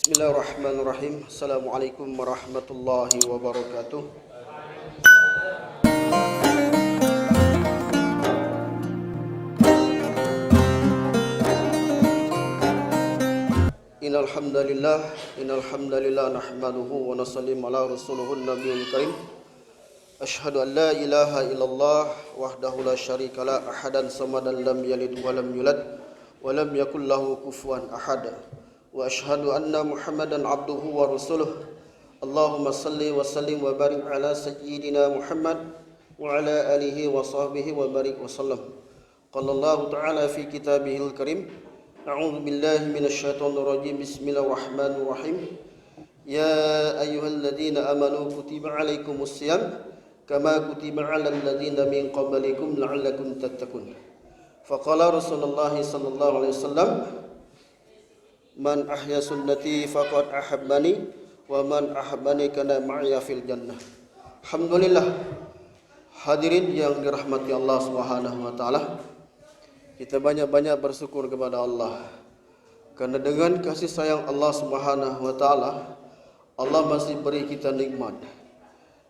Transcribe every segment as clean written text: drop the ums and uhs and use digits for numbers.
Bismillahirrahmanirrahim. Assalamualaikum warahmatullahi wabarakatuh. Innal hamdalillah nahmaduhu wa nusallimu ala rasulihun nabiyil karim. Asyhadu an la ilaha illallah wahdahu la syarika la ahadan samadan lam yalid wa lam yulad wa lam yakul lahu kufuwan ahad. Wa asyhadu anna Muhammadan abduhu wa rasuluh. Allahumma salli wa sallim wa barik ala sayyidina Muhammad wa ala alihi wa sahbihi wa barik wa sallam. Qala Allah ta'ala fi kitabihil karim. A'udzu billahi minasyaitonir rajim. Bismillahirrahmanirrahim. Ya ayyuhalladzina amanu kutiba alaikumus shiyam kama kutiba alal ladzina min qablikum la'allakum tattaqun. Faqala Rasulullah sallallahu alaihi wasallam, man ahya sunnati faqad ahabbani wa man ahabbani kana ma'ya fil jannah. Alhamdulillah, hadirin yang dirahmati Allah Subhanahu wa taala, kita banyak-banyak bersyukur kepada Allah karena dengan kasih sayang Allah Subhanahu wa taala, Allah masih beri kita nikmat.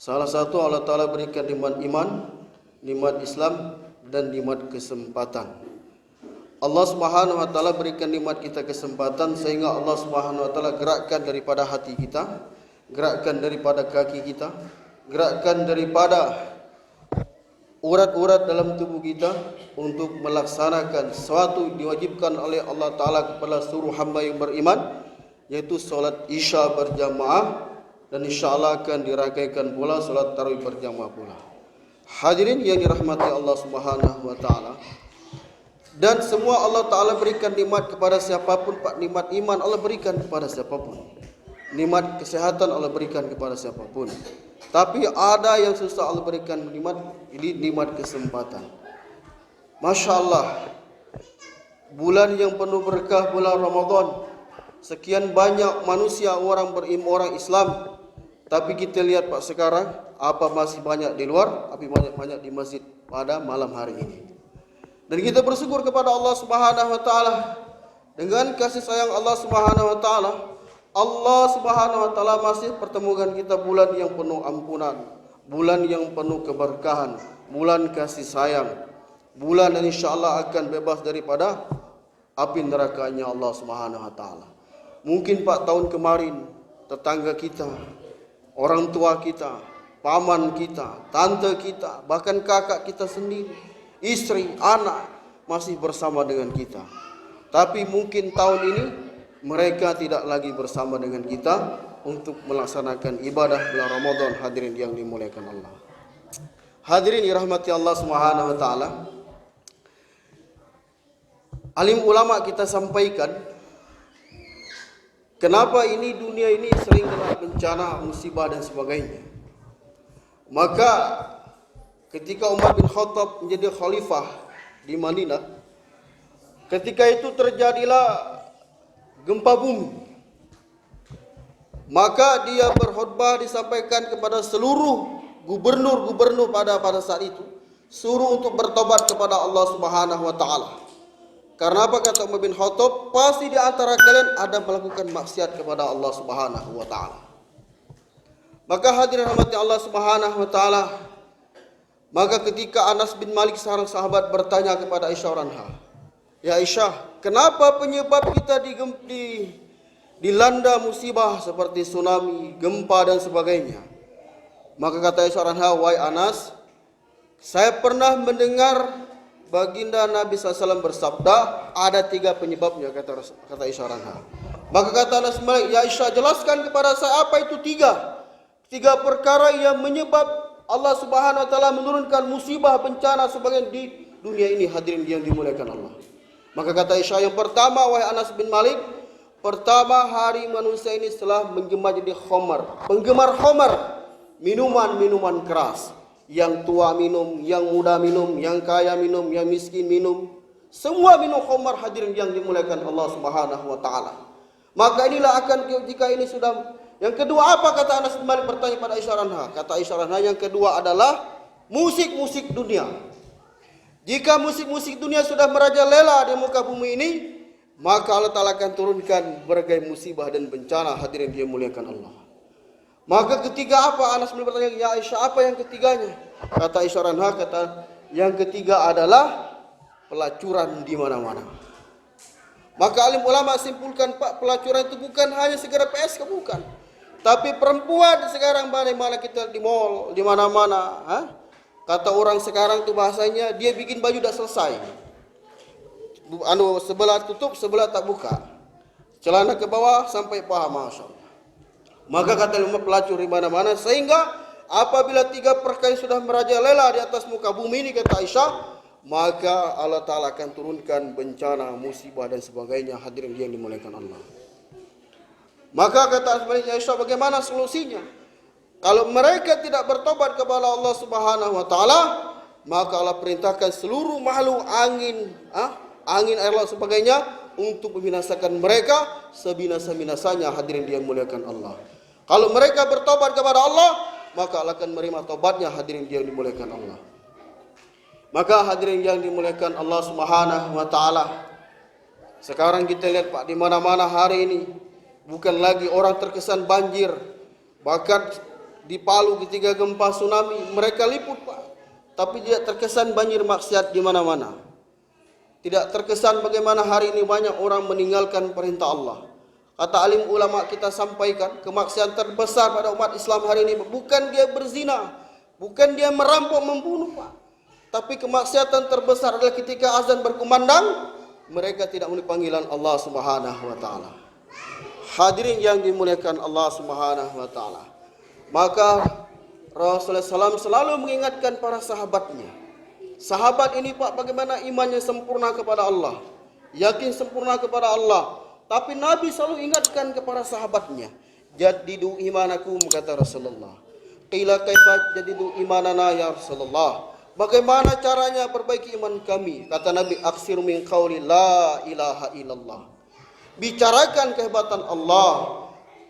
Salah satu Allah taala berikan nikmat iman, nikmat Islam dan nikmat kesempatan. Allah Subhanahu wa taala berikan nikmat kita kesempatan sehingga Allah Subhanahu wa taala gerakkan daripada hati kita, gerakkan daripada kaki kita, gerakkan daripada urat-urat dalam tubuh kita untuk melaksanakan sesuatu diwajibkan oleh Allah taala kepada seluruh hamba yang beriman, yaitu solat Isya berjamaah, dan insyaallah akan dirangkaikan pula solat tarawih berjamaah pula. Hadirin yang dirahmati Allah Subhanahu wa taala, dan semua Allah Ta'ala berikan nikmat kepada siapapun. Pak, nikmat iman Allah berikan kepada siapapun, nikmat kesehatan Allah berikan kepada siapapun. Tapi ada yang susah Allah berikan nikmat, ini nikmat kesempatan. Masya Allah, bulan yang penuh berkah, bulan Ramadan. Sekian banyak manusia, orang orang Islam. Tapi kita lihat Pak sekarang, apa masih banyak di luar, tapi banyak di masjid pada malam hari ini. Dan kita bersyukur kepada Allah Subhanahu wa taala. Dengan kasih sayang Allah Subhanahu wa taala, Allah Subhanahu wa taala masih pertemukan kita bulan yang penuh ampunan, bulan yang penuh keberkahan, bulan kasih sayang, bulan yang insyaallah akan bebas daripada api nerakanya Allah Subhanahu wa taala. Mungkin Pak tahun kemarin tetangga kita, orang tua kita, paman kita, tante kita, bahkan kakak kita sendiri, istri, anak masih bersama dengan kita. Tapi mungkin tahun ini mereka tidak lagi bersama dengan kita untuk melaksanakan ibadah bulan Ramadan. Hadirin yang dimuliakan Allah, hadirin dirahmati Allah Subhanahu wa taala. Alim ulama kita sampaikan, kenapa ini dunia ini sering kena bencana, musibah dan sebagainya. Maka ketika Umar bin Khattab menjadi khalifah di Madinah, ketika itu terjadilah gempa bumi. Maka dia berkhutbah, disampaikan kepada seluruh gubernur-gubernur pada saat itu, suruh untuk bertobat kepada Allah Subhanahu wa taala. Karena apa kata Umar bin Khattab? Pasti di antara kalian ada melakukan maksiat kepada Allah Subhanahu wa taala. Maka hadirin rahmati Allah Subhanahu wa taala, maka ketika Anas bin Malik seorang sahabat bertanya kepada Aisyah radhiyallahu anha, "Ya Aisyah, kenapa penyebab kita dilanda musibah seperti tsunami, gempa dan sebagainya?" Maka kata Aisyah radhiyallahu anha, "Wahai Anas, saya pernah mendengar baginda Nabi SAW bersabda, ada 3 penyebabnya," kata Aisyah radhiyallahu anha. Maka kata Anas bin Malik, "Ya Aisyah, jelaskan kepada saya apa itu 3 perkara yang menyebab Allah Subhanahu wa taala menurunkan musibah, bencana sebagian di dunia ini." Hadirin yang dimuliakan Allah. Maka kata Aisyah, yang pertama, wahai Anas bin Malik, pertama hari manusia ini setelah menjelma jadi khamar, penggemar khamar, minuman-minuman keras. Yang tua minum, yang muda minum, yang kaya minum, yang miskin minum, semua minum khamar. Hadirin yang dimuliakan Allah Subhanahu wa taala. Maka inilah akan, jika ini sudah. Yang kedua apa, kata Anas bin Malik bertanya pada Aisyah radhiyallahu anha. Kata Aisyah radhiyallahu anha, yang kedua adalah musik-musik dunia. Jika musik-musik dunia sudah merajalela di muka bumi ini, maka Allah Ta'ala akan turunkan berbagai musibah dan bencana. Hadirin dia muliakan Allah. Maka ketiga apa? Anas bin bertanya, ya Aisyah, apa yang ketiganya? Kata Aisyah Ranha, kata yang ketiga adalah pelacuran di mana-mana. Maka alim ulama simpulkan, Pak, pelacuran itu bukan hanya segera PSK, bukan. Tapi perempuan sekarang mana kita di mall, di mana-mana, kata orang sekarang tuh bahasanya, dia bikin baju dah selesai. Sebelah tutup, sebelah tak buka. Celana ke bawah sampai paha, Masya Allah. Maka kata ulama pelacur di mana-mana, sehingga apabila 3 perkara sudah merajalela di atas muka bumi ini, kata Aisyah, maka Allah Ta'ala akan turunkan bencana, musibah dan sebagainya. Hadirin yang dimuliakan Allah. Maka kata Aisyah, bagaimana solusinya? Kalau mereka tidak bertobat kepada Allah Subhanahu wa Ta'ala, maka Allah perintahkan seluruh makhluk angin, air laut sebagainya untuk membinasakan mereka sebinasa-binasanya. Hadirin yang dimuliakan Allah. Kalau mereka bertobat kepada Allah, maka Allah akan menerima tobatnya. Hadirin yang dimuliakan Allah. Maka hadirin yang dimuliakan Allah Subhanahu wa Ta'ala, sekarang kita lihat, Pak, di mana-mana hari ini bukan lagi orang terkesan banjir. Bahkan di Palu ketika gempa tsunami mereka liput, Pak, tapi tidak terkesan banjir maksiat di mana-mana. Tidak terkesan bagaimana hari ini banyak orang meninggalkan perintah Allah. Kata alim ulama kita sampaikan, kemaksiatan terbesar pada umat Islam hari ini bukan dia berzina, bukan dia merampok membunuh, Pak. Tapi kemaksiatan terbesar adalah ketika azan berkumandang, mereka tidak memenuhi panggilan Allah Subhanahu wa Ta'ala. Hadirin yang dimuliakan Allah Subhanahu wa Ta'ala. Maka Rasulullah SAW selalu mengingatkan para sahabatnya. Sahabat ini, Pak, bagaimana imannya sempurna kepada Allah, yakin sempurna kepada Allah. Tapi Nabi selalu ingatkan kepada sahabatnya, jadidu imanakum, kata Rasulullah. Qila kaifa jadidu imanana ya Rasulullah? Bagaimana caranya perbaiki iman kami? Kata Nabi, aksir min qauli la ilaha illallah. Bicarakan kehebatan Allah.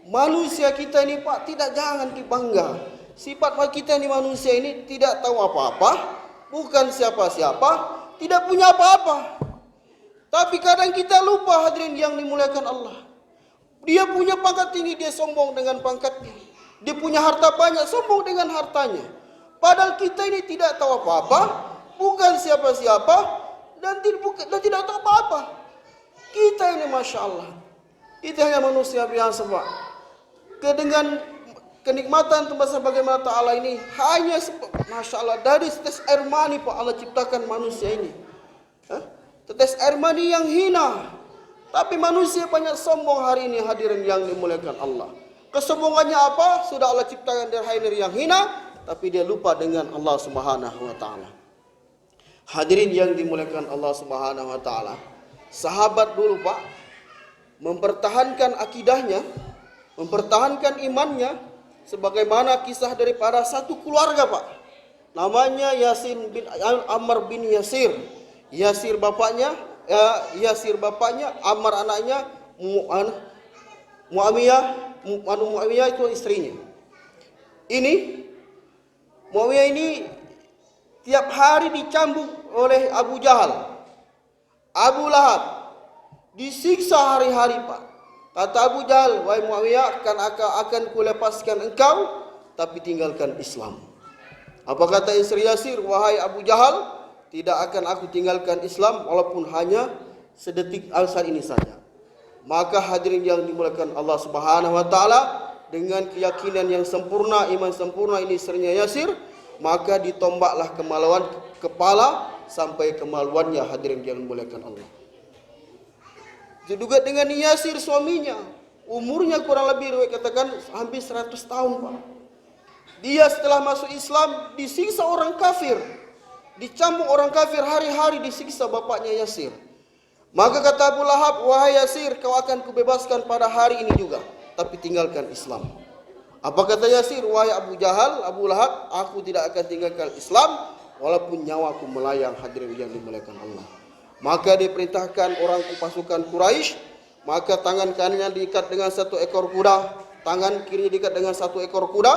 Manusia kita ini, Pak, tidak jangan dibangga. Sifat kita ini, manusia ini tidak tahu apa-apa, bukan siapa-siapa, tidak punya apa-apa. Tapi kadang kita lupa, hadirin yang dimuliakan Allah. Dia punya pangkat tinggi, dia sombong dengan pangkatnya. Dia punya harta banyak, sombong dengan hartanya. Padahal kita ini tidak tahu apa-apa, bukan siapa-siapa, dan tidak tahu apa-apa. Kita ini, Masya Allah, kita hanya manusia biasa, Pak. Dengan kenikmatan terbesar bagaimana Ta'ala ini, hanya Masya Allah, dari setes air mani, Pak, Allah ciptakan manusia ini. Tetes air mani yang hina. Tapi manusia banyak sombong hari ini, hadirin yang dimuliakan Allah. Kesombongannya apa? Sudah Allah ciptakan dari yang hina, tapi dia lupa dengan Allah Subhanahu wa Ta'ala. Hadirin yang dimuliakan Allah Subhanahu wa Ta'ala, sahabat dulu, Pak, mempertahankan akidahnya, mempertahankan imannya, sebagaimana kisah daripada satu keluarga, Pak. Namanya Yasin bin Ammar bin Yasir. Yasir bapaknya, Ammar anaknya, Muawiyah itu istrinya. Ini Muawiyah ini tiap hari dicambuk oleh Abu Jahal, Abu Lahab, disiksa hari-hari, Pak. Kata Abu Jahal, wahai Muawiyah, akan kulepaskan engkau, tapi tinggalkan Islam. Apa kata istri Yasir? Wahai Abu Jahal, tidak akan aku tinggalkan Islam walaupun hanya sedetik saat ini saja. Maka hadirin yang dimuliakan Allah Subhanahu wa Ta'ala, dengan keyakinan yang sempurna, iman sempurna ini istrinya Yasir, maka ditombaklah kemaluan kepala sampai kemaluannya. Hadirin yang dimuliakan Allah. Juga dengan Yasir suaminya, umurnya kurang lebih katakan hampir 100 tahun, Pak. Dia setelah masuk Islam disiksa orang kafir, dicambuk orang kafir hari-hari, disiksa bapaknya Yasir. Maka kata Abu Lahab, wahai Yasir, kau akan kubebaskan pada hari ini juga, tapi tinggalkan Islam. Apa kata Yasir? Wahai Abu Jahal, Abu Lahab, aku tidak akan tinggalkan Islam walaupun nyawaku melayang. Hadirin yang dimuliakan Allah. Maka diperintahkan orang pasukan Quraisy, maka tangan kanannya diikat dengan satu ekor kuda, tangan kirinya diikat dengan satu ekor kuda,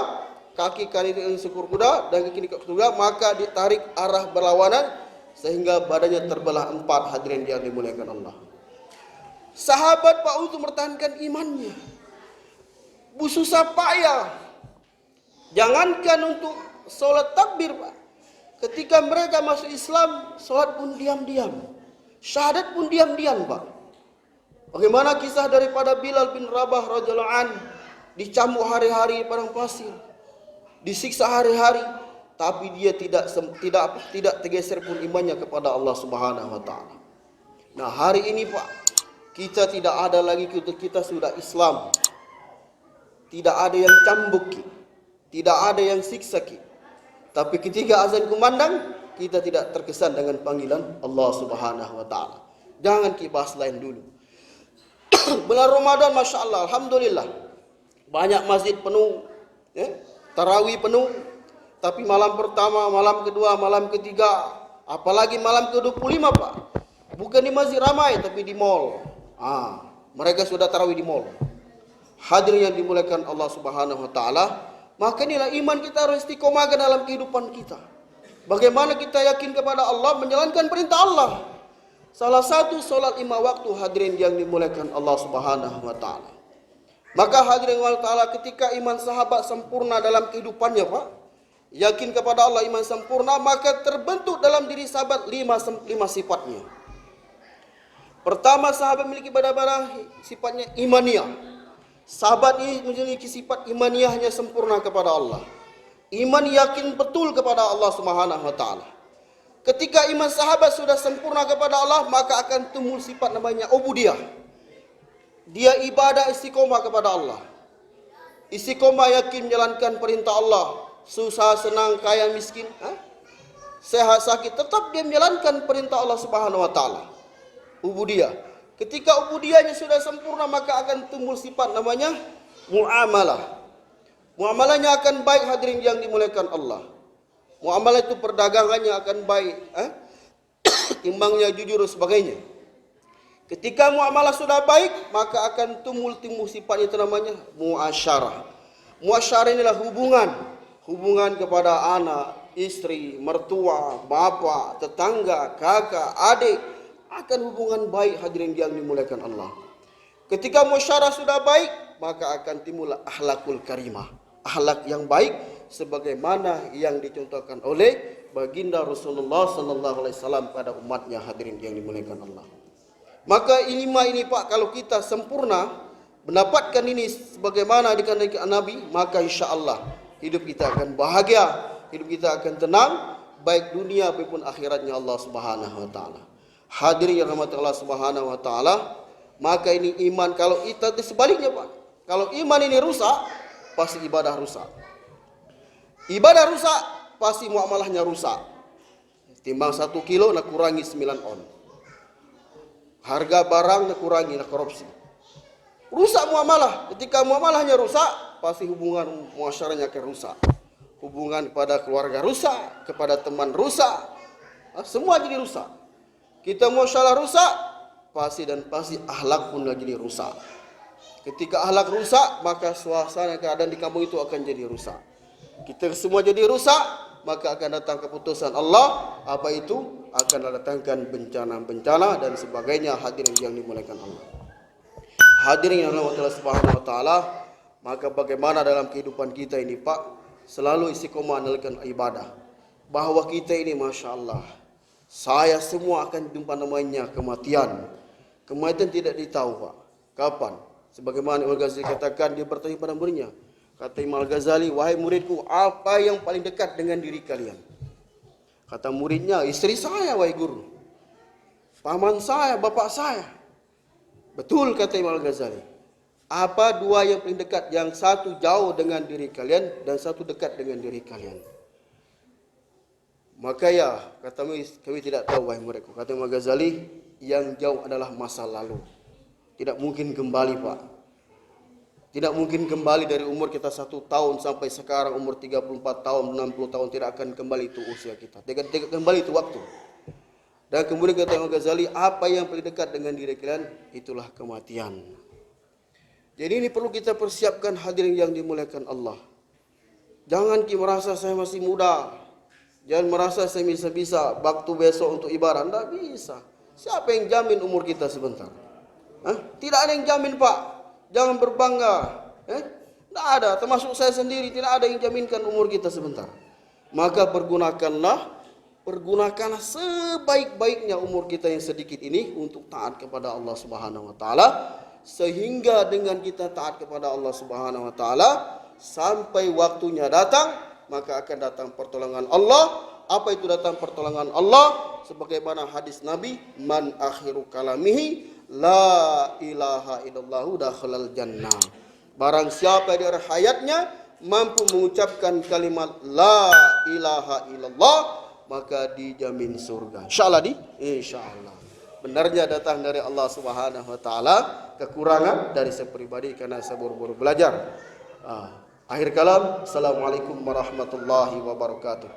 kaki kanan dengan seekor kuda, dan kaki kiri kuda, maka ditarik arah berlawanan sehingga badannya terbelah 4. Hadirin yang dimuliakan Allah. Sahabat Pak untuk mempertahankan imannya. Susah payah. Jangankan untuk sholat takbir Pak. Ketika mereka masuk Islam, sholat pun diam-diam. Syahadat pun diam-diam Pak. Bagaimana kisah daripada Bilal bin Rabah radhiyallahu an, dicambuk hari-hari di padang pasir, disiksa hari-hari, tapi dia tidak tergeser pun imannya kepada Allah Subhanahu wa taala. Nah, hari ini Pak, kita tidak ada lagi, kita sudah Islam. Tidak ada yang cambuk, tidak ada yang siksa kita. Tapi ketika azan kumandang, kita tidak terkesan dengan panggilan Allah Subhanahu wa taala. Jangan kita bahas lain dulu. Bulan Ramadan, Masya Allah, Alhamdulillah, banyak masjid penuh, tarawih penuh. Tapi malam pertama, malam kedua, malam ketiga, apalagi malam ke-25 Pak, bukan di masjid ramai, tapi di mall. Mereka sudah tarawih di mall. Hadirin yang dimuliakan Allah Subhanahu wa taala, maka inilah iman kita harus istiqomah dalam kehidupan kita. Bagaimana kita yakin kepada Allah, menjalankan perintah Allah. Salah satu solat 5 waktu, hadirin yang dimuliakan Allah Subhanahu wa taala. Maka hadirin Allah taala, ketika iman sahabat sempurna dalam kehidupannya Pak, yakin kepada Allah, iman sempurna, maka terbentuk dalam diri sahabat 5 sifatnya. Pertama, sahabat memiliki pada sifatnya imaniyah. Sahabat ini memiliki sifat imaniyahnya sempurna kepada Allah. Iman yakin betul kepada Allah Subhanahu wa taala. Ketika iman sahabat sudah sempurna kepada Allah, maka akan tumbuh sifat namanya ubudiyah. Dia ibadah istiqomah kepada Allah. Istiqomah yakin menjalankan perintah Allah. Susah, senang, kaya, miskin, sehat, sakit, tetap dia menjalankan perintah Allah Subhanahu wa taala. Ubudiyah. Ketika ubudiyahnya sudah sempurna, maka akan tumbuh sifat namanya muamalah. Muamalahnya akan baik, hadirin yang dimuliakan Allah. Muamalah itu perdagangannya akan baik, timbangnya jujur dan sebagainya. Ketika muamalah sudah baik, maka akan tumbuh sifat itu namanya muasyarah. Muasyarah inilah hubungan kepada anak, istri, mertua, bapak, tetangga, kakak, adik, akan hubungan baik, hadirin yang dimuliakan Allah. Ketika muasyarah sudah baik, maka akan timbul akhlakul karimah, akhlak yang baik sebagaimana yang dicontohkan oleh baginda Rasulullah sallallahu alaihi wasallam pada umatnya, hadirin yang dimuliakan Allah. Maka ini Pak, kalau kita sempurna mendapatkan ini sebagaimana dikatakan Nabi, maka insyaallah hidup kita akan bahagia, hidup kita akan tenang, baik dunia maupun akhiratnya Allah Subhanahu wa taala. Hadirin yang rahmat Allah Subhanahu wa taala, maka ini iman. Kalau kita sebaliknya Pak, kalau iman ini rusak, pasti ibadah rusak. Ibadah rusak, pasti muamalahnya rusak. Timbang 1 kilo nak kurangi 9 on. Harga barang nak kurangi, nak korupsi. Rusak muamalah. Ketika muamalahnya rusak, pasti hubungan muasyarahnya akan rusak. Hubungan kepada keluarga rusak, kepada teman rusak. Semua jadi rusak. Kita muasyarah rusak, pasti akhlak pun jadi rusak. Ketika akhlak rusak, maka suasana keadaan di kampung itu akan jadi rusak. Kita semua jadi rusak, maka akan datang keputusan Allah. Apa itu? Akan datangkan bencana-bencana dan sebagainya, hadirin yang dimuliakan Allah. Hadirin yang Allah Subhanahu wa taala, maka bagaimana dalam kehidupan kita ini Pak, selalu istiqomah menjalankan ibadah. Bahwa kita ini Masya Allah, saya semua akan jumpa namanya kematian. Kematian tidak ditahu Pak, kapan? Sebagaimana Imam Ghazali katakan, dia bertanya pada muridnya. Kata Imam Ghazali, wahai muridku, apa yang paling dekat dengan diri kalian? Kata muridnya, istri saya wahai guru. Paman saya, bapak saya. Betul kata Imam Ghazali. Apa dua yang paling dekat? Yang satu jauh dengan diri kalian dan satu dekat dengan diri kalian. Maka ya, kata kami tidak tahu wahai muridku. Kata Imam Ghazali, yang jauh adalah masa lalu. Tidak mungkin kembali Pak. Tidak mungkin kembali dari umur kita 1 tahun sampai sekarang umur 34 tahun, 60 tahun. Tidak akan kembali itu usia kita. Tidak kembali itu waktu. Dan kemudian kata Imam Ghazali, apa yang paling dekat dengan diri kalian? Itulah kematian. Jadi ini perlu kita persiapkan, hadirin yang dimuliakan Allah. Jangan kita merasa saya masih muda. Jangan merasa saya bisa waktu besok untuk ibadah. Tidak bisa. Siapa yang jamin umur kita sebentar? Tidak ada yang jamin, Pak. Jangan berbangga. Tidak ada, termasuk saya sendiri, tidak ada yang jaminkan umur kita sebentar. Maka pergunakanlah sebaik-baiknya umur kita yang sedikit ini untuk taat kepada Allah Subhanahu wa taala, sehingga dengan kita taat kepada Allah Subhanahu wa taala sampai waktunya datang, maka akan datang pertolongan Allah. Apa itu datang pertolongan Allah? Sebagaimana hadis Nabi, man akhiru kalamihi la ilaha illallah dakhalal jannah. Barang siapa di akhir hayatnya mampu mengucapkan kalimat la ilaha illallah, maka dijamin surga. Insyaallah insyaallah. Benarnya datang dari Allah Subhanahu wa taala, kekurangan dari saya pribadi karena saya buru-buru belajar. Akhir kalam, assalamualaikum warahmatullahi wabarakatuh.